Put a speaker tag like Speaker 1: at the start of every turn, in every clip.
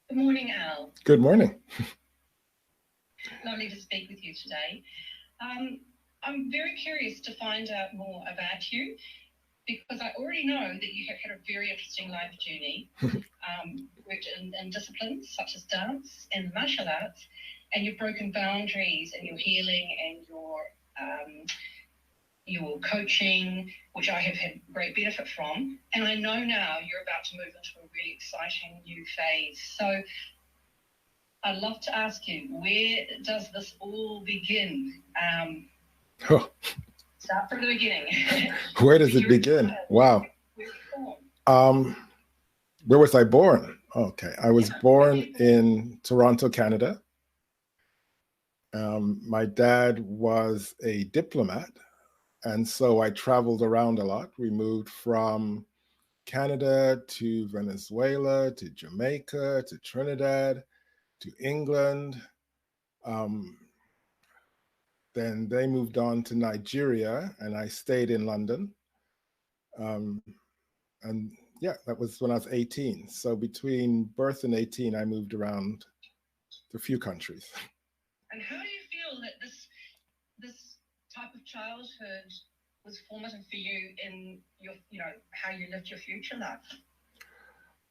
Speaker 1: Good morning, Al.
Speaker 2: Good morning.
Speaker 1: Lovely to speak with you today. Um, I'm very curious to find out more about you because I already know that you have had a very interesting life journey, worked in disciplines such as dance and martial arts, and you've broken boundaries and your healing and your coaching, which I have had great benefit from. And I know now you're about to move into a really exciting new phase. So I'd love to ask you, where does this all begin?
Speaker 2: Oh,
Speaker 1: Start from the beginning.
Speaker 2: where
Speaker 1: When
Speaker 2: does it
Speaker 1: you were a
Speaker 2: begin?
Speaker 1: child,
Speaker 2: Wow.
Speaker 1: where were you born?
Speaker 2: Um, where was I born? Okay, I was
Speaker 1: Yeah, where were
Speaker 2: born
Speaker 1: you born?
Speaker 2: in Toronto, Canada. My dad was a diplomat, and so I traveled around a lot. We moved from Canada to Venezuela to Jamaica to Trinidad to England. Um, then they moved on to Nigeria, and I stayed in London. Um, and yeah, that was when I was 18. So between birth and 18, I moved around to a few countries.
Speaker 1: And how do you feel that this type of childhood was formative for you in your, how you lived your future life?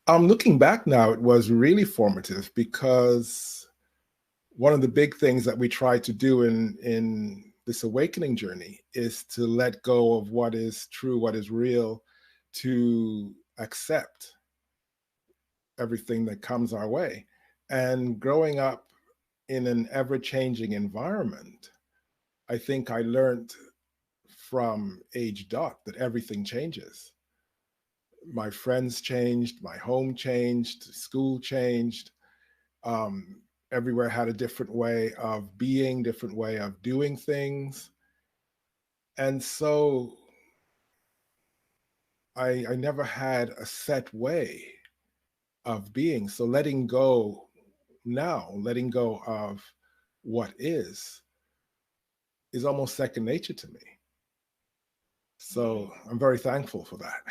Speaker 2: Looking back now, it was really formative because one of the big things that we try to do in this awakening journey is to let go of what is true, what is real, to accept everything that comes our way. And growing up in an ever changing environment, I think I learned from age dot that everything changes. My friends changed, my home changed, school changed. Everywhere had a different way of being, different way of doing things. And so I never had a set way of being. So letting go now, letting go of what is almost second nature to me.
Speaker 1: Mm.
Speaker 2: So I'm very thankful for that.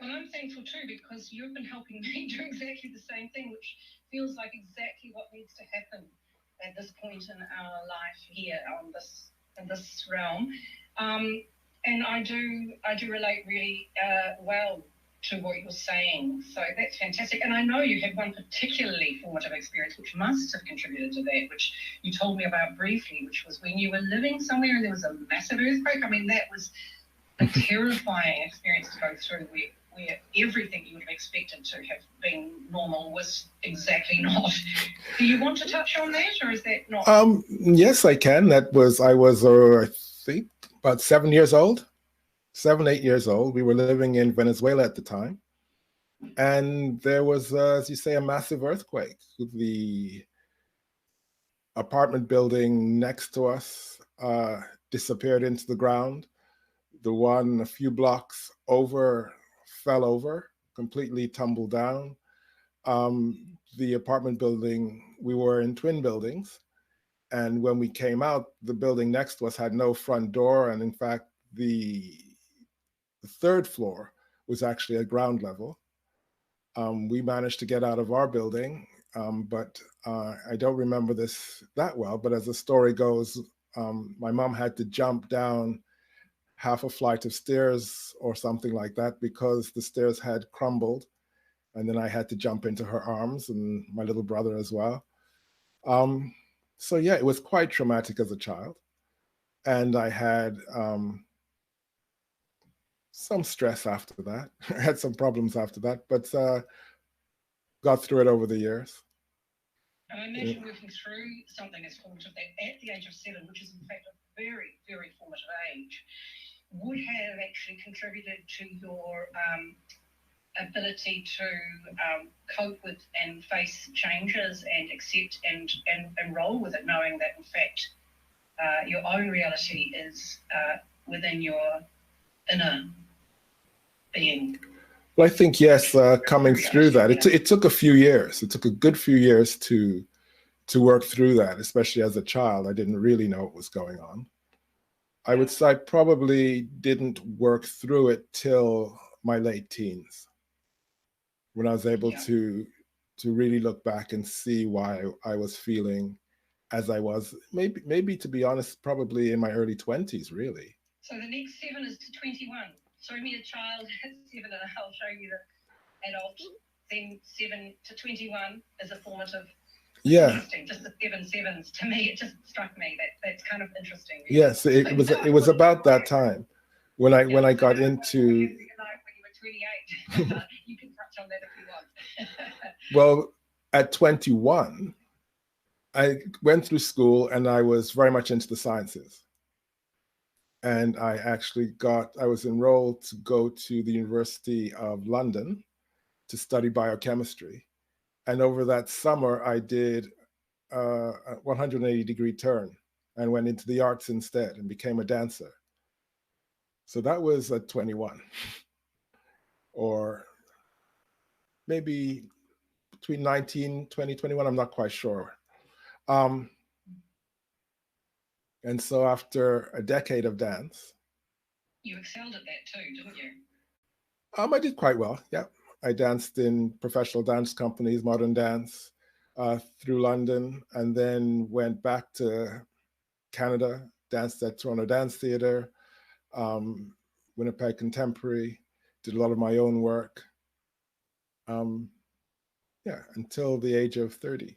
Speaker 1: Well, I'm thankful too because you've been helping me do exactly the same thing, which feels like exactly what needs to happen at this point in our life here on this in this realm. Um, and I do relate really well to what you're saying. So that's fantastic. And I know you had one particularly formative experience which must have contributed to that, which you told me about briefly, which was when you were living somewhere and there was a massive earthquake. I mean, that was a terrifying experience to go through where everything you would have expected to have been normal was exactly not. Do you want to touch on that, or is that not?
Speaker 2: Yes, I can. I was, I think, about 7 years old, 7, 8 years old. We were living in Venezuela at the time. And there was, as you say, a massive earthquake. The apartment building next to us disappeared into the ground. The one a few blocks over fell over, completely tumbled down. The apartment building, we were in twin buildings. And when we came out, the building next to us had no front door. And in fact, the third floor was actually at ground level. We managed to get out of our building, but I don't remember this that well. But as the story goes, my mom had to jump down half a flight of stairs or something like that because the stairs had crumbled. And then I had to jump into her arms and my little brother as well. Um, so, yeah, it was quite traumatic as a child. And I had some stress after that. I had some problems after that, but got through it over the years.
Speaker 1: And I imagine working through something as formative that at the age of 7, which is in fact a very, very formative age, would have actually contributed to your ability to cope with and face changes and accept and roll with it, knowing that in fact your own reality is within your inner being.
Speaker 2: Well, I think yes,
Speaker 1: Your own
Speaker 2: coming through
Speaker 1: reality,
Speaker 2: that,
Speaker 1: yeah.
Speaker 2: it took a few years. It took a good few years to work through that, especially as a child. I didn't really know what was going on. I
Speaker 1: Yeah.
Speaker 2: would say I probably didn't work through it till my late teens when I was able
Speaker 1: Yeah.
Speaker 2: to to really look back and see why I was feeling as I was. Maybe to be honest, probably in my early 20s, really.
Speaker 1: So the next 7 is to 21. Show me a child at 7 and I'll show you the adult. Then 7 to 21 is a formative.
Speaker 2: Yeah.
Speaker 1: Interesting. Just the 7 sevens. To me, it just struck me that's kind of interesting.
Speaker 2: Really. Yes, it was about that time when I got into.
Speaker 1: When you were 28, you can touch on that if you want.
Speaker 2: Well, at 21, I went through school and I was very much into the sciences. And I was enrolled to go to the University of London to study biochemistry. And over that summer, I did a 180-degree turn and went into the arts instead and became a dancer. So that was at 21, or maybe between 19, 20, 21, I'm not quite sure. And so after a decade of dance.
Speaker 1: You excelled at that too, didn't you?
Speaker 2: I did quite well, yeah. I danced in professional dance companies, modern dance, through London, and then went back to Canada, danced at Toronto Dance Theatre, Winnipeg Contemporary, did a lot of my own work. Until the age of 30.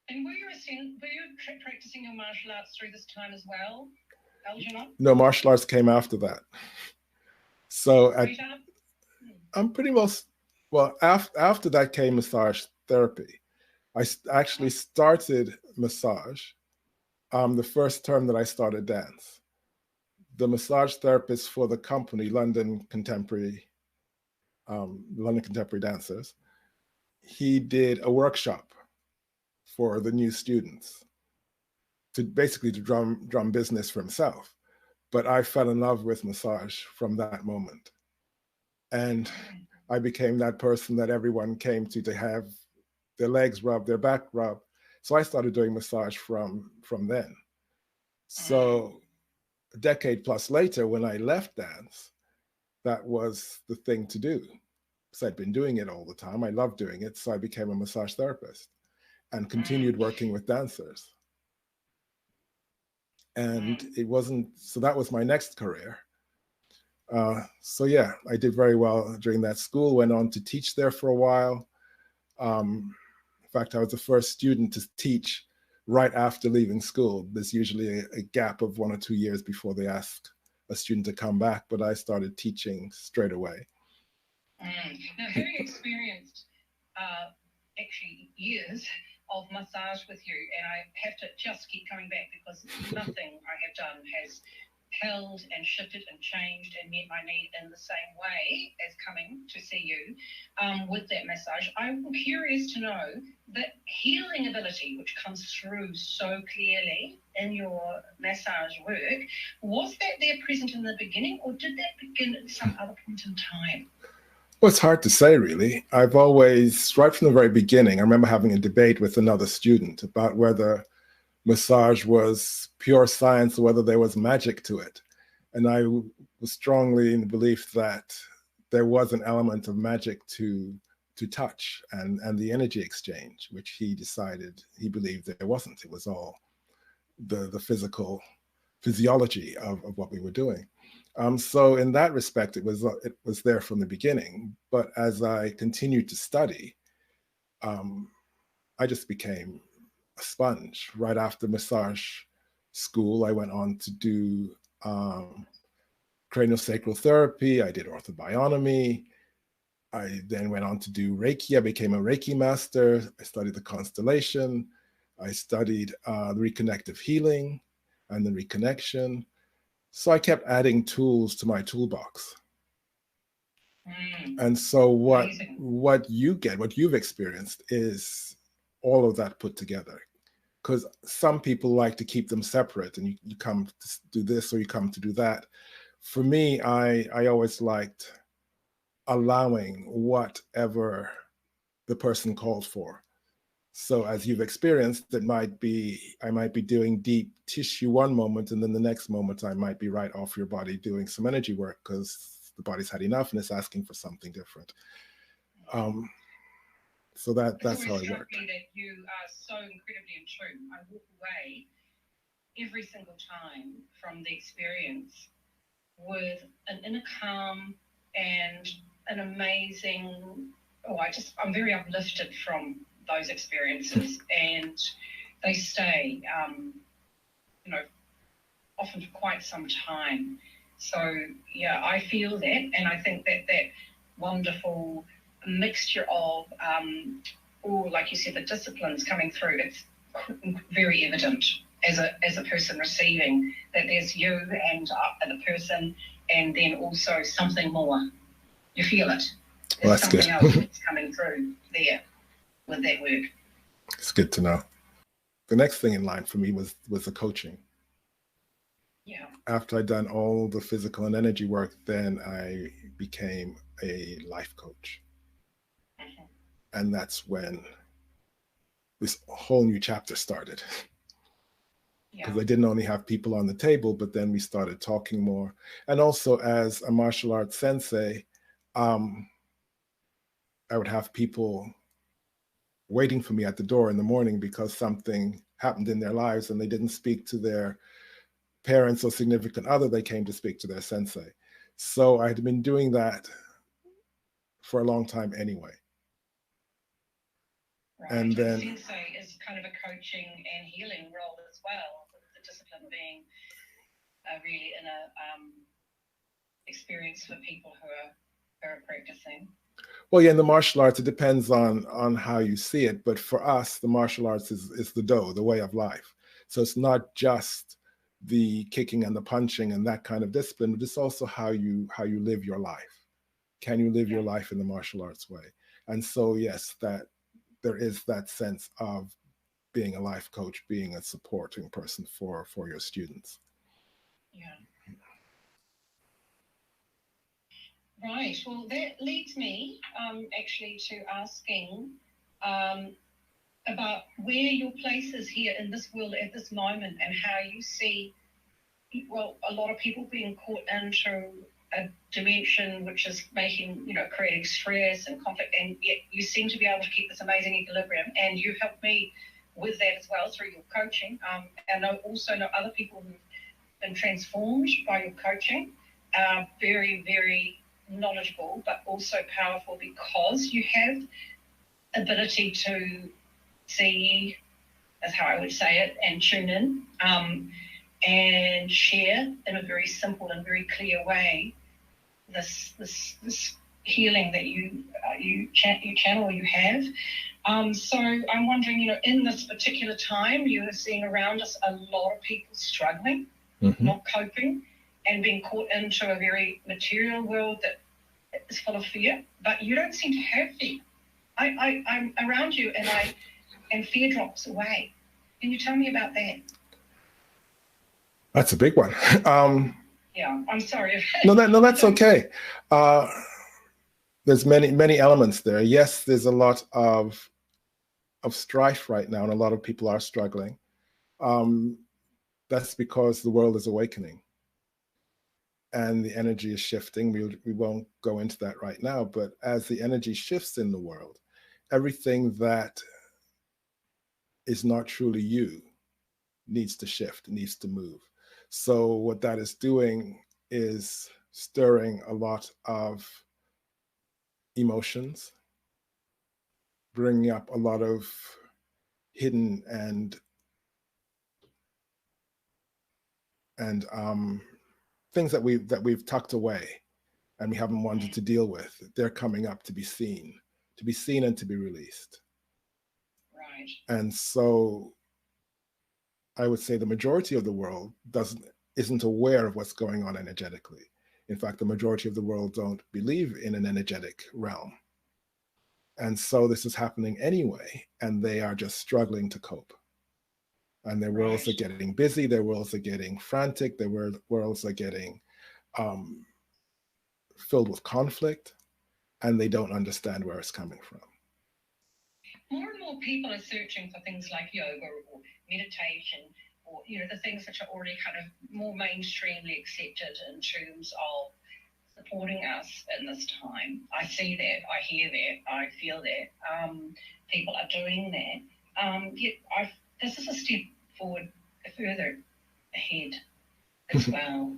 Speaker 1: And were you practicing your martial arts through this time as well, Algernon?
Speaker 2: No, martial arts came after that. So I'm pretty well, after that came massage therapy. I actually started massage the first term that I started dance. The massage therapist for the company, London Contemporary Dancers, he did a workshop for the new students to drum business for himself. But I fell in love with massage from that moment. And I became that person that everyone came to have their legs rubbed, their back rubbed. So I started doing massage from then. So a decade plus later, when I left dance, that was the thing to do. So I'd been doing it all the time. I loved doing it. So I became a massage therapist and continued working with dancers. And so that was my next career. So yeah, I did very well during that school, went on to teach there for a while. In fact, I was the first student to teach right after leaving school. There's usually a gap of 1 or 2 years before they ask a student to come back, but I started teaching straight away.
Speaker 1: Now, having experienced actually years of massage with you, and I have to just keep coming back because nothing I have done has held and shifted and changed and met my need in the same way as coming to see you with that massage. I'm curious to know the healing ability which comes through so clearly in your massage work. Was that there present in the beginning, or did that begin at some other point in time?
Speaker 2: Well, it's hard to say, really. I've always, right from the very beginning, I remember having a debate with another student about whether massage was pure science or whether there was magic to it. And I was strongly in the belief that there was an element of magic to touch and the energy exchange, which he believed there wasn't. It was all the physiology of what we were doing. So in that respect, it was there from the beginning. But as I continued to study, I just became a sponge. Right after massage school, I went on to do craniosacral therapy. I did orthobionomy. I then went on to do Reiki. I became a Reiki master. I studied the constellation. I studied the reconnective healing and the reconnection. So I kept adding tools to my toolbox. And so what you've experienced is all of that put together. Because some people like to keep them separate, and you come to do this or you come to do that. For me, I always liked allowing whatever the person called for. So as you've experienced, I might be doing deep tissue one moment, and then the next moment I might be right off your body doing some energy work because the body's had enough and it's asking for something different. So that's how
Speaker 1: always
Speaker 2: it
Speaker 1: struck
Speaker 2: worked.
Speaker 1: me that you are so incredibly in tune. I walk away every single time from the experience with an inner calm and an amazing, I'm very uplifted from those experiences, and they stay, you know, often for quite some time. So yeah, I feel that, and I think that that wonderful mixture of, or like you said, the disciplines coming through. It's very evident as a person receiving that there's you and the person, and then also something more. You feel it.
Speaker 2: Well,
Speaker 1: There's
Speaker 2: that's good.
Speaker 1: something else that's coming through there with that work.
Speaker 2: It's good to know. The next thing in line for me was the coaching.
Speaker 1: Yeah.
Speaker 2: After I'd done all the physical and energy work, then I became a life coach.
Speaker 1: Mm-hmm.
Speaker 2: And that's when this whole new chapter started. Because I didn't only have people on the table, but then we started talking more. And also, as a martial arts sensei, I would have people waiting for me at the door in the morning because something happened in their lives and they didn't speak to their parents or significant other. They came to speak to their sensei. So I had been doing that for a long time anyway.
Speaker 1: Right.
Speaker 2: And then
Speaker 1: sensei is kind of a coaching and healing role as well, with the discipline being really in a experience for people who are practicing.
Speaker 2: well, yeah, in the martial arts, it depends on how you see it. But for us, the martial arts is the do, the way of life. So it's not just the kicking and the punching and that kind of discipline, but it's also how you live your life. Can you live your life in the martial arts way? And so, yes, that there is that sense of being a life coach, being a supporting person for your students.
Speaker 1: Yeah. Right. Well, that leads me actually to asking about where your place is here in this world at this moment, and how you see, well, a lot of people being caught into a dimension which is making, creating stress and conflict, and yet you seem to be able to keep this amazing equilibrium, and you've helped me with that as well through your coaching. And I also know other people who've been transformed by your coaching, very, very knowledgeable, but also powerful, because you have ability to see, that's how I would say it, and tune in, and share in a very simple and very clear way this healing that you channel, or you have. So I'm wondering, in this particular time, you are seeing around us a lot of people struggling, not coping, and being caught into a very material world that is full of fear. But you don't seem to have fear. I'm around you, and fear drops away. Can you tell me about that?
Speaker 2: That's a big one.
Speaker 1: Yeah, I'm sorry.
Speaker 2: No, that's okay. There's many elements there. Yes, there's a lot of strife right now, and a lot of people are struggling. That's because the world is awakening and the energy is shifting. We won't go into that right now, but as the energy shifts in the world, everything that is not truly you needs to shift, needs to move. So what that is doing is stirring a lot of emotions, bringing up a lot of hidden and things that we've tucked away and we haven't wanted to deal with. They're coming up to be seen and to be released.
Speaker 1: Right.
Speaker 2: And so I would say the majority of the world isn't aware of what's going on energetically. In fact, the majority of the world don't believe in an energetic realm. And so this is happening anyway, and they are just struggling to cope. And their worlds are getting busy, their worlds are getting frantic, their worlds are getting filled with conflict, and they don't understand where it's coming from.
Speaker 1: More and more people are searching for things like yoga or meditation, or the things which are already kind of more mainstreamly accepted in terms of supporting us in this time. I see that, I hear that, I feel that. People are doing that. Yet this is a step forward, further ahead as well.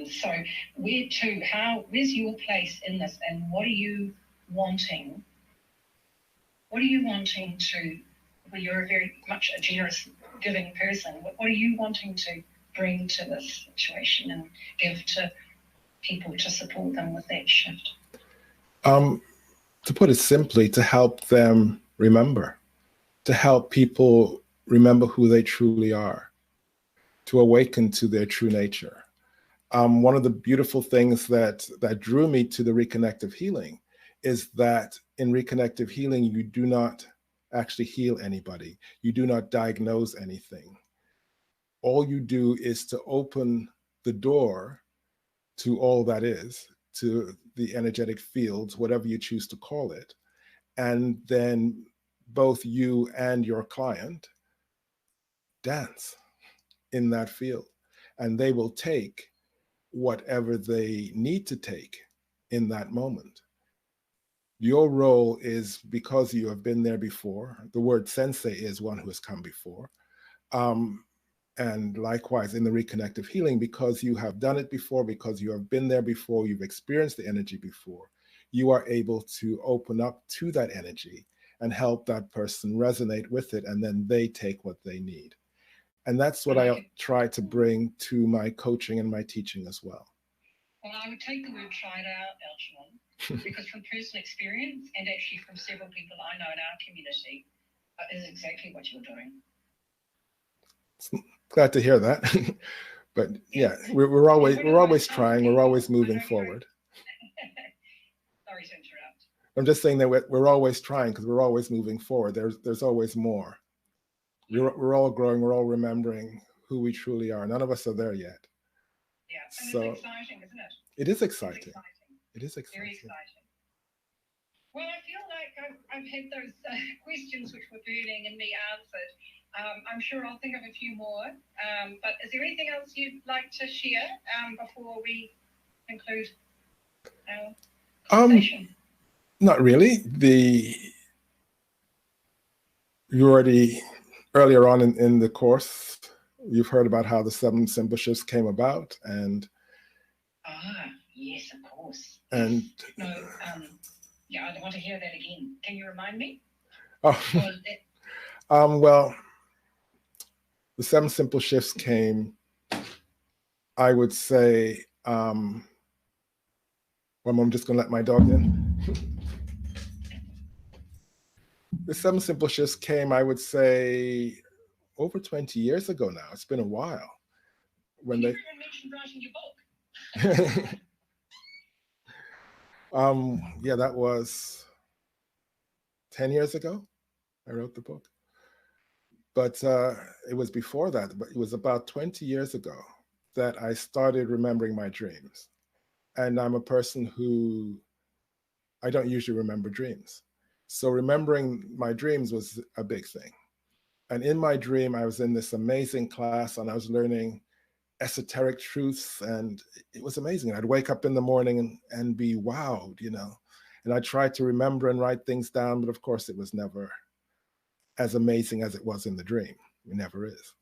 Speaker 1: So where's your place in this, and what are you wanting? What are you wanting to, well, you're very much a generous, giving person. What are you wanting to bring to this situation and give to people to support them with that shift?
Speaker 2: To put it simply, to help them remember, to help people remember who they truly are, to awaken to their true nature. One of the beautiful things that drew me to the reconnective healing is that in reconnective healing, you do not actually heal anybody. You do not diagnose anything. All you do is to open the door to all that is, to the energetic fields, whatever you choose to call it. And then both you and your client dance in that field, and they will take whatever they need to take in that moment. Your role is, because you have been there before, the word sensei is one who has come before. And likewise in the reconnective healing, because you have done it before, because you have been there before, you've experienced the energy before, you are able to open up to that energy and help that person resonate with it, and then they take what they need. And that's what I try to bring to my coaching and my teaching as well.
Speaker 1: Well, I would take the word tried out, Algernon, because from personal experience and actually from several people I know in our community, is exactly what you're doing.
Speaker 2: Glad to hear that. But yeah, we're always trying, we're always moving forward.
Speaker 1: Sorry to interrupt.
Speaker 2: I'm just saying that we're always trying, because we're always moving forward. There's always more. We're all growing, we're all remembering who we truly are. None of us are there yet.
Speaker 1: Yeah, and so, it's exciting, isn't it?
Speaker 2: It is exciting. It is exciting.
Speaker 1: Very exciting. Well, I feel like I've had those questions which were burning in me answered. I'm sure I'll think of a few more. But is there anything else you'd like to share before we conclude our conversation?
Speaker 2: Not really. You already, earlier on in the course, you've heard about how the 7 simple shifts came about, and
Speaker 1: yes, of course.
Speaker 2: And
Speaker 1: no, yeah, I want to hear that again. Can you remind me?
Speaker 2: Well, the 7 simple shifts came, I would say, well, I'm just going to let my dog in. The 7 simple shifts came, I would say, over 20 years ago now. It's been a while.
Speaker 1: When you mentioned writing your book.
Speaker 2: Yeah, that was 10 years ago. I wrote the book. But it was before that, but it was about 20 years ago that I started remembering my dreams. And I'm a person who, I don't usually remember dreams. So remembering my dreams was a big thing. And in my dream, I was in this amazing class and I was learning esoteric truths, and it was amazing. I'd wake up in the morning and be wowed, and I tried to remember and write things down, but of course it was never as amazing as it was in the dream. It never is.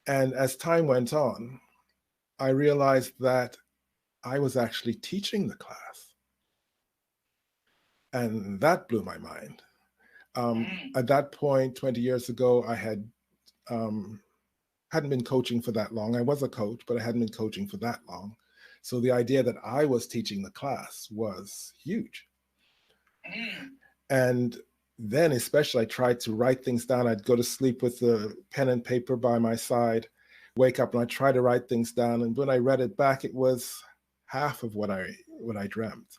Speaker 2: And as time went on, I realized that I was actually teaching the class. And that blew my mind. At that point, 20 years ago, I hadn't been coaching for that long. I was a coach, but I hadn't been coaching for that long. So the idea that I was teaching the class was huge. And then especially I tried to write things down. I'd go to sleep with the pen and paper by my side, wake up and I try to write things down. And when I read it back, it was half of what I dreamt.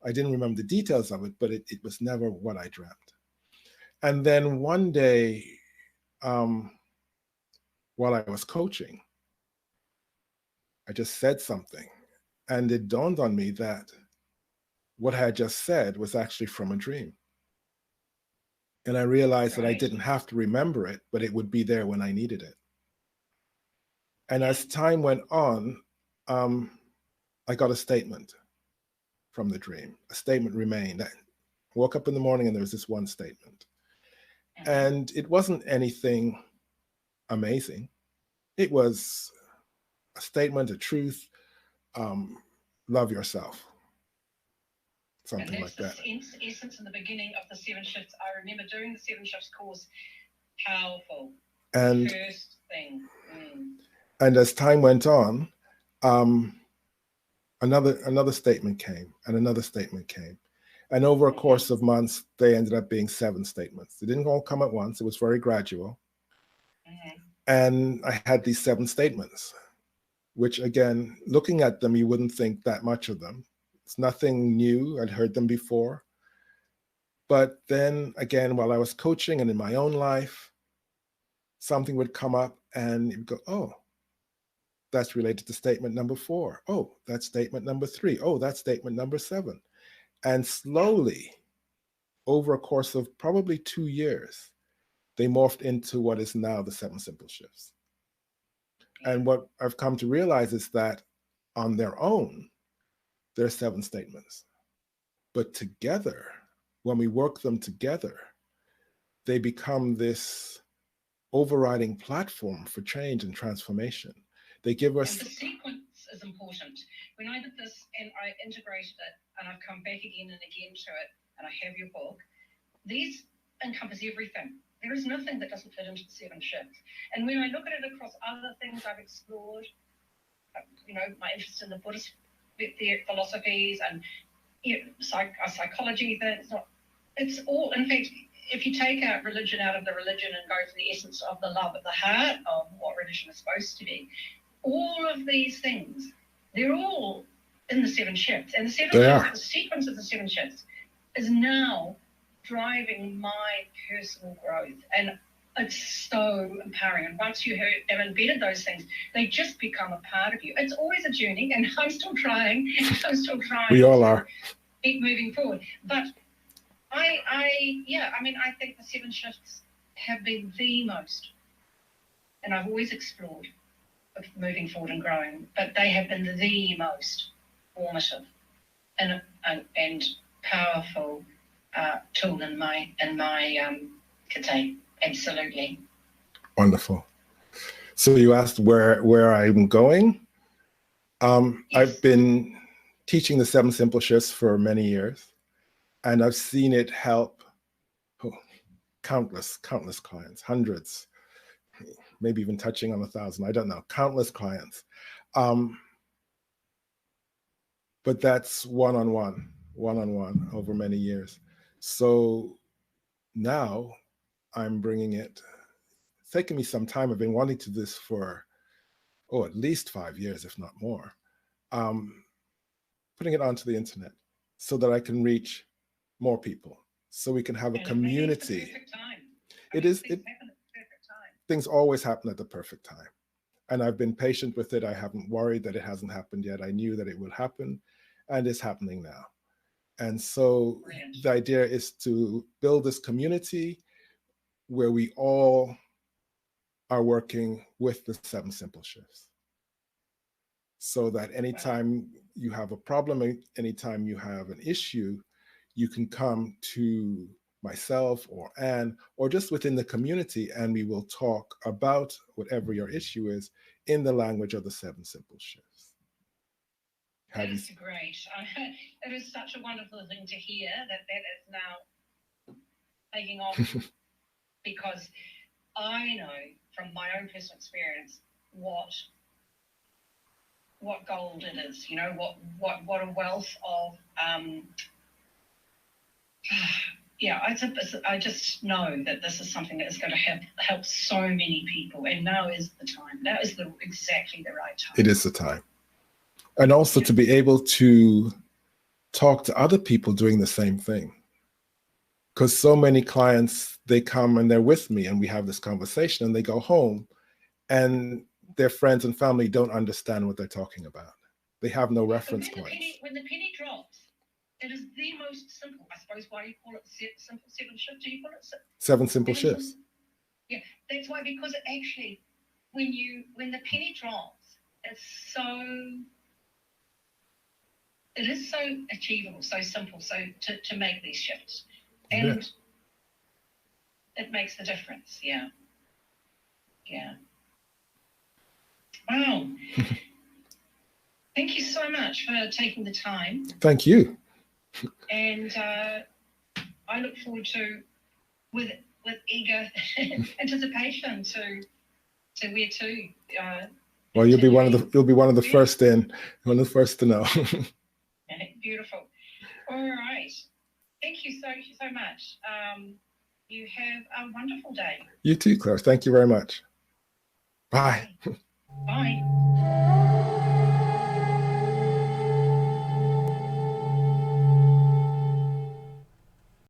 Speaker 2: I didn't remember the details of it, but it was never what I dreamt. And then one day, while I was coaching, I just said something, and it dawned on me that what I had just said was actually from a dream. And I realized that I didn't have to remember it, but it would be there when I needed it. And as time went on, I got a statement from the dream. A statement remained. I woke up in the morning and there was this one statement. And it wasn't anything amazing. It was a statement, a truth. Love yourself. Something like that.
Speaker 1: And that's the essence in the beginning of the 7 shifts. I remember doing the 7 shifts course. Powerful.
Speaker 2: And
Speaker 1: first thing.
Speaker 2: And as time went on, another statement came, and another statement came. And over a course of months, they ended up being 7 statements. They didn't all come at once. It was very gradual. And I had these 7 statements, which again, looking at them, you wouldn't think that much of them. It's nothing new. I'd heard them before. But then again, while I was coaching and in my own life, something would come up and you'd go, oh, that's related to statement number 4. Oh, that's statement number 3. Oh, that's statement number 7. And slowly, over a course of probably 2 years, they morphed into what is now the 7 simple shifts. And what I've come to realize is that on their own, there are 7 statements. But together, when we work them together, they become this overriding platform for change and transformation. They give us...
Speaker 1: And the sequence is important. When I did this and I integrated it and I've come back again and again to it, and I have your book, these encompass everything. There is nothing that doesn't fit into the 7 shifts. And when I look at it across other things I've explored, my interest in the Buddhist philosophies and psychology, it's all, in fact, if you take out religion out of the religion and go for the essence of the love at the heart of what religion is supposed to be, all of these things, they're all in the 7 shifts. And the sequence of the 7 shifts is now driving my personal growth. And it's so empowering. And once you have embedded those things, they just become a part of you. It's always a journey, and I'm still trying.
Speaker 2: We all are.
Speaker 1: Keep moving forward. But I think the 7 shifts have been the most, and I've always explored of moving forward and growing, but they have been the most formative and powerful tool in my kite. Absolutely.
Speaker 2: Wonderful. So you asked where I'm going. Yes. I've been teaching the 7 simple shifts for many years, and I've seen it help countless clients, hundreds, maybe even touching on 1,000. I don't know, countless clients. But that's one-on-one over many years. So now I'm bringing it. It's taken me some time. I've been wanting to do this for, at least 5 years, if not more. Putting it onto the internet so that I can reach more people, so we can have a community. Things always happen at the perfect time. And I've been patient with it. I haven't worried that it hasn't happened yet. I knew that it would happen, and it's happening now. And so the idea is to build this community where we all are working with the 7 simple shifts. So that anytime you have a problem, anytime you have an issue, you can come to myself or Anne, or just within the community, and we will talk about whatever your issue is in the language of the 7 simple shifts.
Speaker 1: That is great. It is such a wonderful thing to hear that is now taking off, because I know from my own personal experience what gold it is. What a wealth of I just know that this is something that is going to help so many people, and now is the time. Now is exactly the right time.
Speaker 2: It is the time. And also to be able to talk to other people doing the same thing. Because so many clients, they come and they're with me and we have this conversation, and they go home and their friends and family don't understand what they're talking about. They have no reference points.
Speaker 1: When the penny drops, it is the most simple. I suppose why you call it simple 7 shifts. Do you call it
Speaker 2: 7 simple shifts?
Speaker 1: Yeah, that's why, because it actually, when the penny drops, it's so it is so achievable, so simple, so to make these shifts. And it makes the difference. Yeah. Yeah. Wow. Thank you so much for taking the time.
Speaker 2: Thank you.
Speaker 1: And I look forward to, with eager anticipation, to where to.
Speaker 2: Well, you'll be one of the first in, one of the first to know.
Speaker 1: Beautiful. All right. Thank you so much. You have a wonderful day.
Speaker 2: You too, Claire. Thank you very much. Bye.
Speaker 1: Bye.